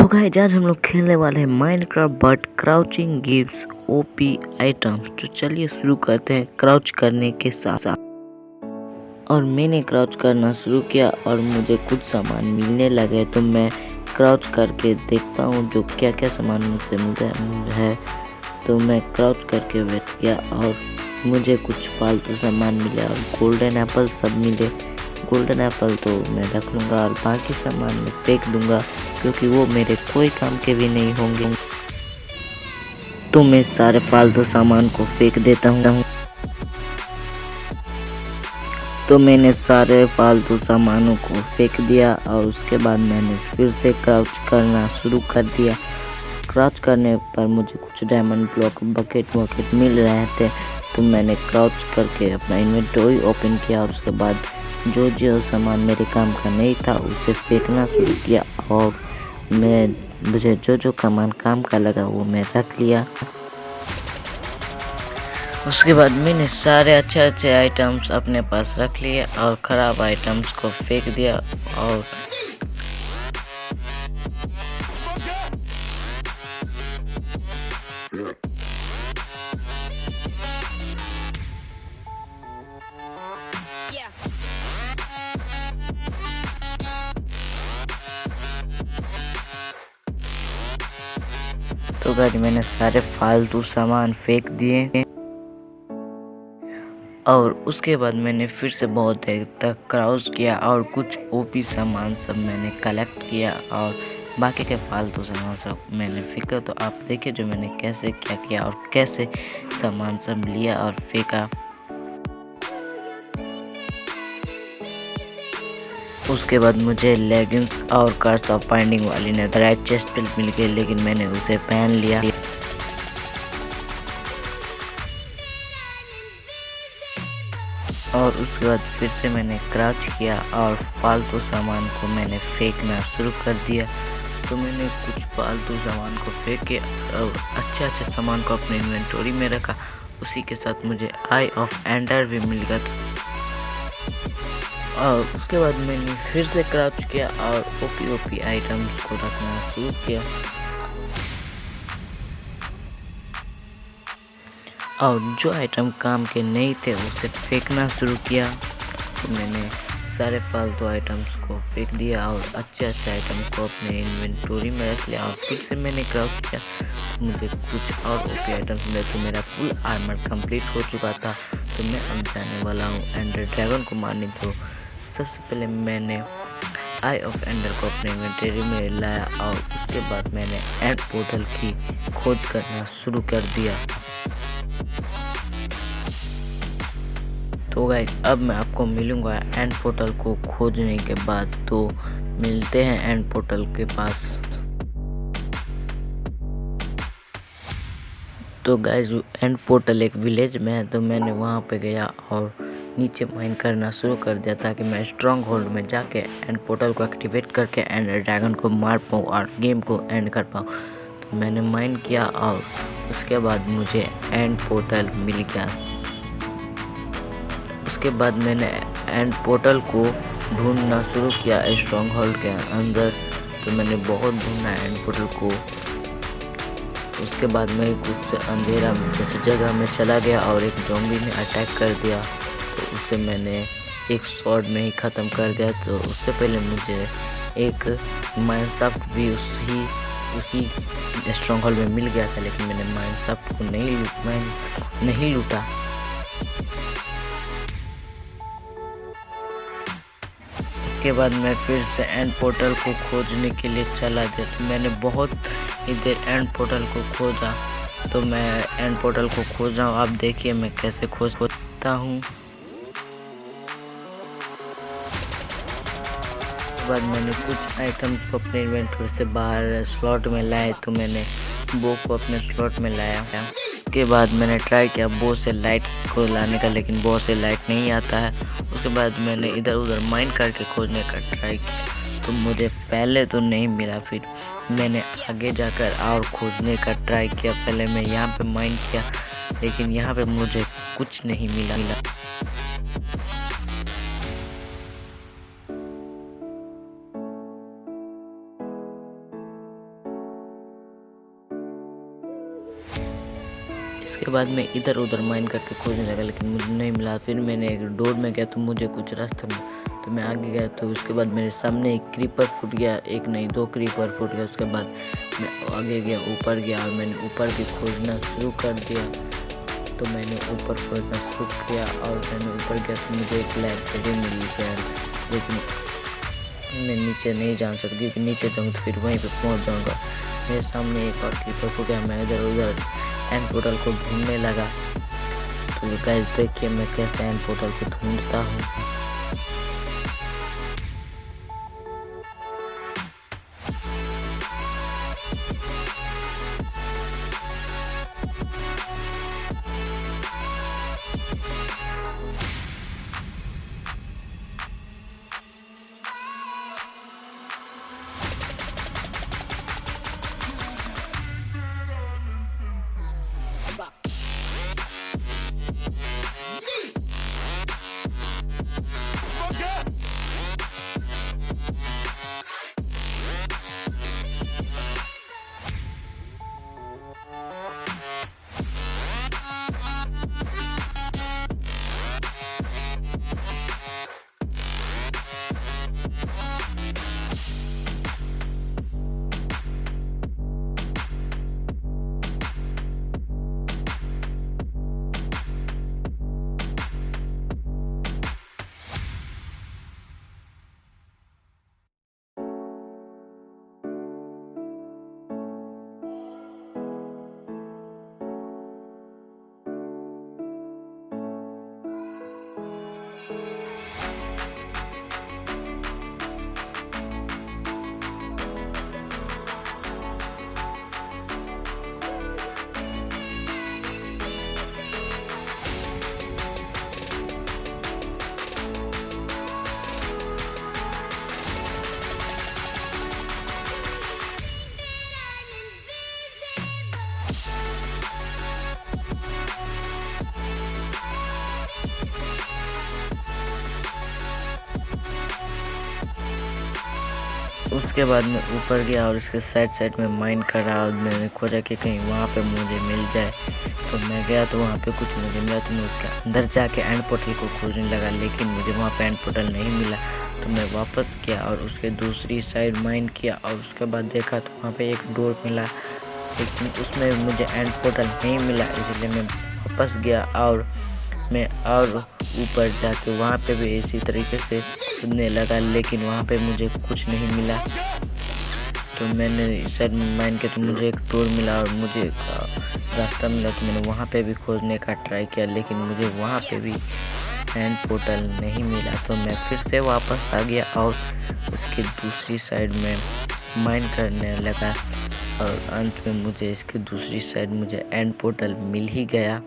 तो गाइस आज हम लोग खेलने वाले हैं Minecraft but crouching gives OP items. तो चलिए शुरू करते हैं क्राउच करने के साथ साथ। और मैंने क्राउच करना शुरू किया और मुझे कुछ सामान मिलने लगे, तो मैं क्राउच करके देखता हूँ जो क्या क्या सामान मुझसे मिलता है। तो मैं क्राउच करके वेट किया और मुझे कुछ फालतू सामान मिले और गोल्डन एप्पल सब मिले। गोल्डन एप्पल तो मैं रख लूँगा और बाकी सामान मैं फेंक दूँगा क्योंकि वो मेरे कोई काम के भी नहीं होंगे। तो मैं सारे फालतू सामान को फेंक देता हूँ। तो मैंने सारे फालतू सामानों को फेंक दिया और उसके बाद मैंने फिर से क्राउच करना शुरू कर दिया। क्राउच करने पर मुझे कुछ डायमंड ब्लॉक बकेट मिल रहे थे, तो मैंने क्राउच करके अपना इन्वेंटरी ओपन किया और उसके बाद जो सामान मेरे काम का नहीं था उसे फेंकना शुरू किया और मुझे जो सामान काम का लगा वो मैं रख लिया। उसके बाद मैंने सारे अच्छे आइटम्स अपने पास रख लिए और ख़राब आइटम्स को फेंक दिया। और तो गाइस मैंने सारे फालतू सामान फेंक दिए और उसके बाद मैंने फिर से बहुत देर तक क्राउच किया और कुछ ओपी सामान सब मैंने कलेक्ट किया और बाकी के फालतू सामान सब मैंने फेंका। तो आप देखिए जो मैंने कैसे क्या किया और कैसे सामान सब लिया और फेंका। उसके बाद मुझे लेगिंग्स और कर्स ऑफ फाइंडिंग वाली नेथरराइट चेस्ट प्लेट मिल गई, लेकिन मैंने उसे पहन लिया। और उसके बाद फिर से मैंने क्राउच किया और फालतू सामान को मैंने फेंकना शुरू कर दिया। तो मैंने कुछ फालतू सामान को फेंक के और अच्छे सामान को अपने इन्वेंटरी में रखा। उसी के साथ मुझे आई ऑफ एंडर भी मिल गया और उसके बाद मैंने फिर से क्राउच किया और ओपी आइटम्स को रखना शुरू किया और जो आइटम काम के नहीं थे उसे फेंकना शुरू किया। तो मैंने सारे फालतू आइटम्स को फेंक दिया और अच्छे आइटम को अपने इन्वेंटरी में रख लिया और फिर से मैंने क्राउच किया। तो मुझे कुछ और ओपी आइटम्स मिले, तो मेरा फुल आर्मर कंप्लीट हो चुका था। तो मैं अब जाने वाला हूँ एंडर ड्रैगन को मारने। तो सबसे पहले मैंने आई ऑफ एंडर को अपने इन्वेंटरी में लाया और उसके बाद मैंने एंड पोर्टल की खोज करना शुरू कर दिया। तो गाइस अब मैं आपको मिलूंगा एंड पोर्टल को खोजने के बाद। तो मिलते हैं एंड पोर्टल के पास। तो गाइस एंड पोर्टल एक विलेज में है, तो मैंने वहां पे गया और नीचे माइन करना शुरू कर दिया ताकि मैं स्ट्रॉन्ग होल्ड में जाके एंड पोर्टल को एक्टिवेट करके एंड ड्रैगन को मार पाऊँ और गेम को एंड कर पाऊँ। तो मैंने माइन किया और उसके बाद मुझे एंड पोर्टल मिल गया। उसके बाद मैंने एंड पोर्टल को ढूंढना शुरू किया स्ट्रॉन्ग होल्ड के अंदर। तो मैंने बहुत ढूंढा एंड पोर्टल को। उसके बाद मैं कुछ अंधेरा जैसी जगह में चला गया और एक ज़ॉम्बी ने अटैक कर दिया। तो उसे मैंने एक शॉट में ही ख़त्म कर दिया। तो उससे पहले मुझे एक माइनशाफ्ट भी उसी स्ट्रॉन्ग होल्ड में मिल गया था, लेकिन मैंने माइनशाफ्ट को नहीं लूटा। उसके बाद मैं फिर से एंड पोर्टल को खोजने के लिए चला गया। तो मैंने बहुत ही देर एंड पोर्टल को खोजा। तो मैं एंड पोर्टल को खोज रहा हूँ, आप देखिए मैं कैसे खोजता हूँ। उसके बाद मैंने कुछ आइटम्स को अपने इन्वेंटरी से बाहर स्लॉट में लाए। तो मैंने बो को अपने स्लॉट में लाया। उसके बाद मैंने ट्राई किया बो से लाइट को लाने का, लेकिन बो से लाइट नहीं आता है। उसके बाद मैंने इधर उधर माइन करके खोजने का ट्राई किया, तो मुझे पहले तो नहीं मिला। फिर मैंने आगे जाकर और खोजने का ट्राई किया। पहले मैं यहाँ पे माइन किया, लेकिन यहाँ पे मुझे कुछ नहीं मिला। उसके बाद मैं इधर उधर माइन करके खोजने लगा लेकिन मुझे नहीं मिला। फिर मैंने एक डोर में गया तो मुझे कुछ रास्ते में, तो मैं आगे गया तो उसके बाद मेरे सामने एक क्रीपर फूट गया, एक नहीं 2 क्रीपर फूट गया। उसके बाद मैं आगे गया, ऊपर गया और मैंने ऊपर भी खोजना शुरू कर दिया। तो मैंने ऊपर खोजना शुरू किया और मैंने ऊपर गया तो मुझे एक लाइब्रेरी मिली है, लेकिन मैं नीचे नहीं जा सकती क्योंकि नीचे जाऊँगा तो फिर वहीं पे पहुँच जाऊँगा। मेरे सामने एक और क्रीपर फूट गया। मैं इधर उधर एंड पोर्टल को ढूंढने लगा। तो गाइस देखिए मैं कैसे एंड पोर्टल को ढूंढता हूँ। उसके बाद मैं ऊपर गया और उसके साइड में माइन कर रहा और मैंने खोजा कि कहीं वहाँ पे मुझे मिल जाए। तो मैं गया तो वहाँ पे कुछ मुझे मिला तो मैं उसके अंदर जाके एंड पोर्टल को खोजने लगा, लेकिन मुझे वहाँ पे एंड पोर्टल नहीं मिला। तो मैं वापस गया और उसके दूसरी साइड माइन किया और उसके बाद देखा तो वहाँ पे एक डोर मिला, लेकिन उसमें मुझे एंड पोर्टल नहीं मिला। इसलिए मैं वापस गया और मैं और ऊपर जाके वहाँ पे भी इसी तरीके से कूदने लगा, लेकिन वहाँ पे मुझे कुछ नहीं मिला। तो मैंने शायद माइन के तो मुझे एक डोर मिला और मुझे रास्ता मिला, तो मैंने वहाँ पे भी खोजने का ट्राई किया, लेकिन मुझे वहाँ पे भी एंड पोर्टल नहीं मिला। तो मैं फिर से वापस आ गया और उसकी दूसरी साइड में माइन करने लगा और अंत में मुझे इसकी दूसरी साइड मुझे एंड पोर्टल मिल ही गया।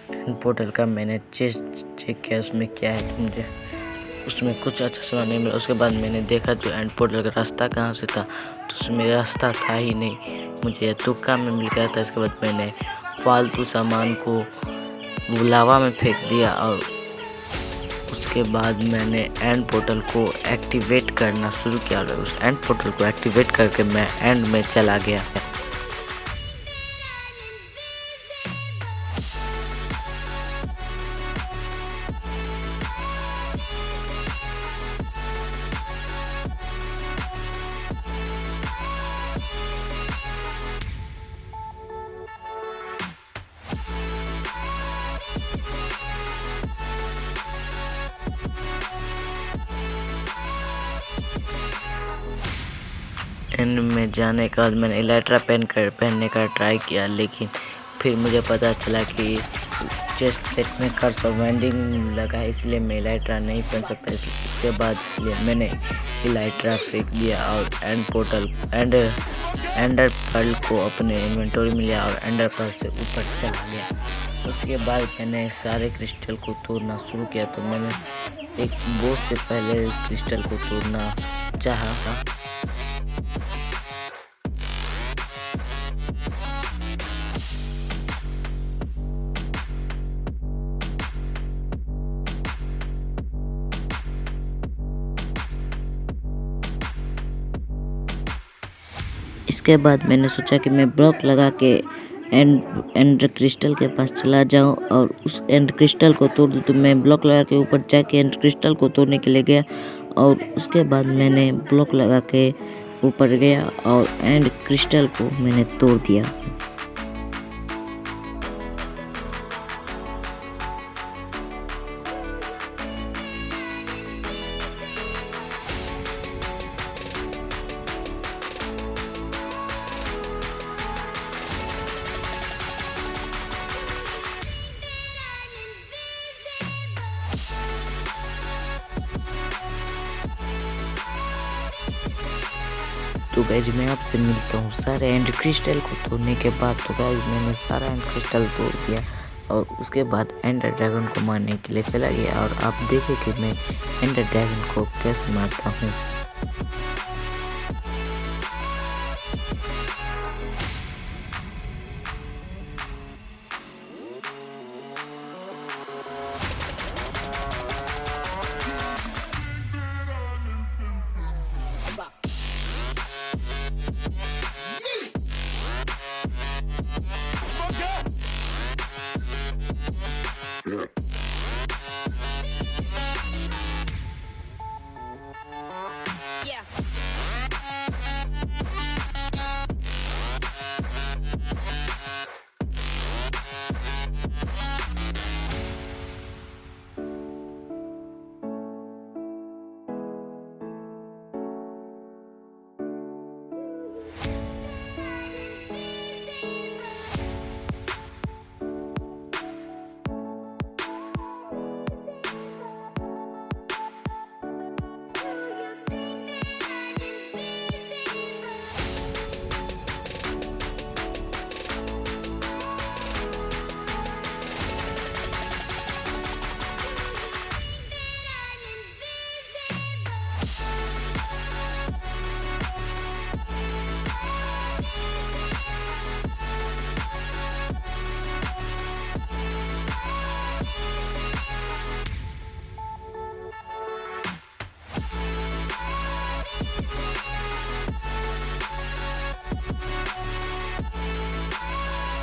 एंड पोर्टल का मैंने चेक किया उसमें क्या है, तो मुझे उसमें कुछ अच्छा सामान नहीं मिला। उसके बाद मैंने देखा जो एंड पोर्टल का रास्ता कहाँ से था, तो उसमें रास्ता था ही नहीं, मुझे तुक्का में मिल गया था। इसके बाद मैंने फालतू सामान को लावा में फेंक दिया और उसके बाद मैंने एंड पोर्टल को एक्टिवेट करना शुरू किया और उस एंड पोर्टल को एक्टिवेट करके मैं एंड में चला गया। एंड में जाने के बाद मैंने इलाइट्रा पहनने का ट्राई किया, लेकिन फिर मुझे पता चला कि चेस्ट प्लेट में कर्स ऑफ वाइंडिंग लगा है, इसलिए मैं इलाइट्रा नहीं पहन सकता। इसके बाद इसलिए मैंने इलाइट्रा फेंक दिया और एंडर पर्ल को अपने इन्वेंटरी में लिया और एंडर पर्ल से ऊपर चला गया। उसके बाद मैंने सारे क्रिस्टल को तोड़ना शुरू किया। तो मैंने एक बॉस से पहले क्रिस्टल को तोड़ना चाहा था। इसके बाद मैंने सोचा कि मैं ब्लॉक लगा के एंड क्रिस्टल के पास चला जाऊं और उस एंड क्रिस्टल को तोड़ दूं। तो मैं ब्लॉक लगा के ऊपर जाके एंड क्रिस्टल को तोड़ने के लिए गया और उसके बाद मैंने ब्लॉक लगा के ऊपर गया और एंड क्रिस्टल को मैंने तोड़ दिया। तो गाइज मैं आपसे मिलता हूँ सारे एंड क्रिस्टल को तोड़ने के बाद। तो गाइज मैंने सारा एंड क्रिस्टल तोड़ दिया और उसके बाद एंडर ड्रैगन को मारने के लिए चला गया और आप देखें कि मैं एंडर ड्रैगन को कैसे मारता हूँ।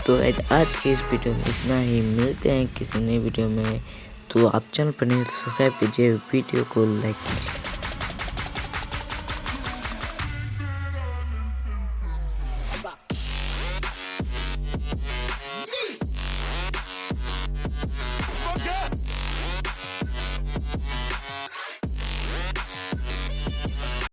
तो आज के इस वीडियो में इतना ही। मिलते हैं किसी नई वीडियो में। तो आप चैनल पर नहीं तो सब्सक्राइब कीजिए, वीडियो को लाइक कीजिए।